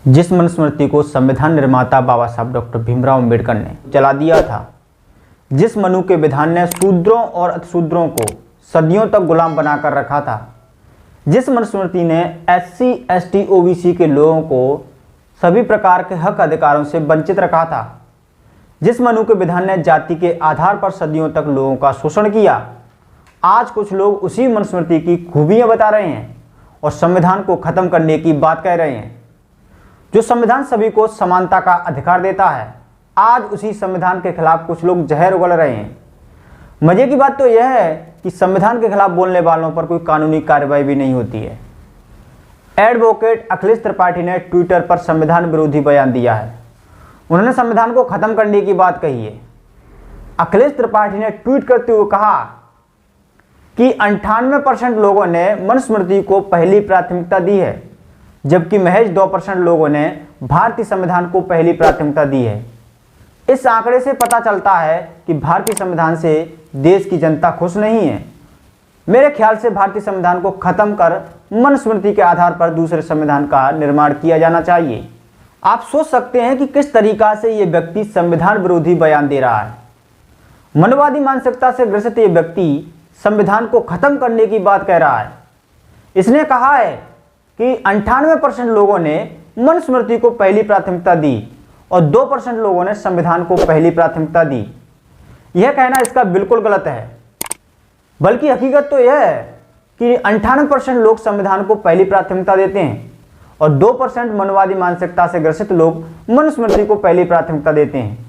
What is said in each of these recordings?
जिस मनुस्मृति को संविधान निर्माता बाबा साहब डॉक्टर भीमराव अम्बेडकर ने चला दिया था, जिस मनु के विधान ने शूद्रों और अतिशूद्रों को सदियों तक गुलाम बनाकर रखा था, जिस मनुस्मृति ने SC, ST, OBC के लोगों को सभी प्रकार के हक अधिकारों से वंचित रखा था, जिस मनु के विधान ने जाति के आधार पर सदियों तक लोगों का शोषण किया, आज कुछ लोग उसी मनुस्मृति की खूबियां बता रहे हैं और संविधान को खत्म करने की बात कह रहे हैं। जो संविधान सभी को समानता का अधिकार देता है, आज उसी संविधान के खिलाफ कुछ लोग जहर उगल रहे हैं। मजे की बात तो यह है कि संविधान के खिलाफ बोलने वालों पर कोई कानूनी कार्रवाई भी नहीं होती है। एडवोकेट अखिलेश त्रिपाठी ने ट्विटर पर संविधान विरोधी बयान दिया है। उन्होंने संविधान को खत्म करने की बात कही है। अखिलेश त्रिपाठी ने ट्वीट करते हुए कहा कि 98% लोगों ने मनुस्मृति को पहली प्राथमिकता दी है, जबकि महज 2% लोगों ने भारतीय संविधान को पहली प्राथमिकता दी है। इस आंकड़े से पता चलता है कि भारतीय संविधान से देश की जनता खुश नहीं है। मेरे ख्याल से भारतीय संविधान को खत्म कर मनुस्मृति के आधार पर दूसरे संविधान का निर्माण किया जाना चाहिए। आप सोच सकते हैं कि किस तरीका से ये व्यक्ति संविधान विरोधी बयान दे रहा है। मनवादी मानसिकता से ग्रसित ये व्यक्ति संविधान को खत्म करने की बात कह रहा है। इसने कहा है कि 98% लोगों ने मनुस्मृति को पहली प्राथमिकता दी और 2% लोगों ने संविधान को पहली प्राथमिकता दी। यह कहना इसका बिल्कुल गलत है, बल्कि हकीकत तो यह है कि 98% लोग संविधान को पहली प्राथमिकता देते हैं और 2% मनवादी मानसिकता से ग्रसित लोग मनुस्मृति को पहली प्राथमिकता देते हैं।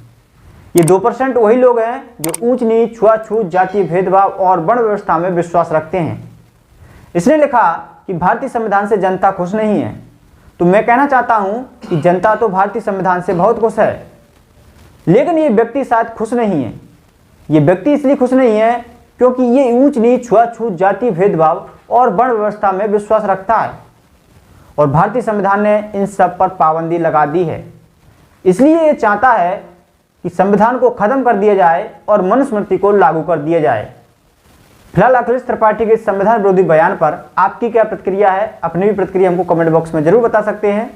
ये 2% वही लोग हैं जो ऊंच नीच, छुआछूत, जातीय भेदभाव और वर्ण व्यवस्था में विश्वास रखते हैं। इसने लिखा कि भारतीय संविधान से जनता खुश नहीं है, तो मैं कहना चाहता हूं कि जनता तो भारतीय संविधान से बहुत खुश है, लेकिन ये व्यक्ति शायद खुश नहीं है। ये व्यक्ति इसलिए खुश नहीं है क्योंकि ये ऊंच नीच, छुआछूत, जातीय भेदभाव और वर्ण व्यवस्था में विश्वास रखता है और भारतीय संविधान ने इन सब पर पाबंदी लगा दी है। इसलिए ये चाहता है कि संविधान को खत्म कर दिया जाए और मनुस्मृति को लागू कर दिया जाए। फिलहाल अखिलेश त्रिपाठी के संविधान विरोधी बयान पर आपकी क्या प्रतिक्रिया है? अपनी भी प्रतिक्रिया हमको कमेंट बॉक्स में जरूर बता सकते हैं।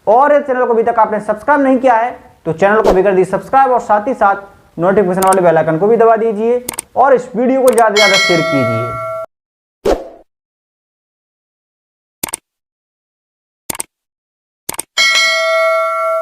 और इस चैनल को अभी तक आपने सब्सक्राइब नहीं किया है तो चैनल को भी कर दीजिए सब्सक्राइब और साथ ही साथ नोटिफिकेशन वाले बेल आइकन को भी दबा दीजिए और इस वीडियो को ज़्यादा से ज़्यादा शेयर कीजिए।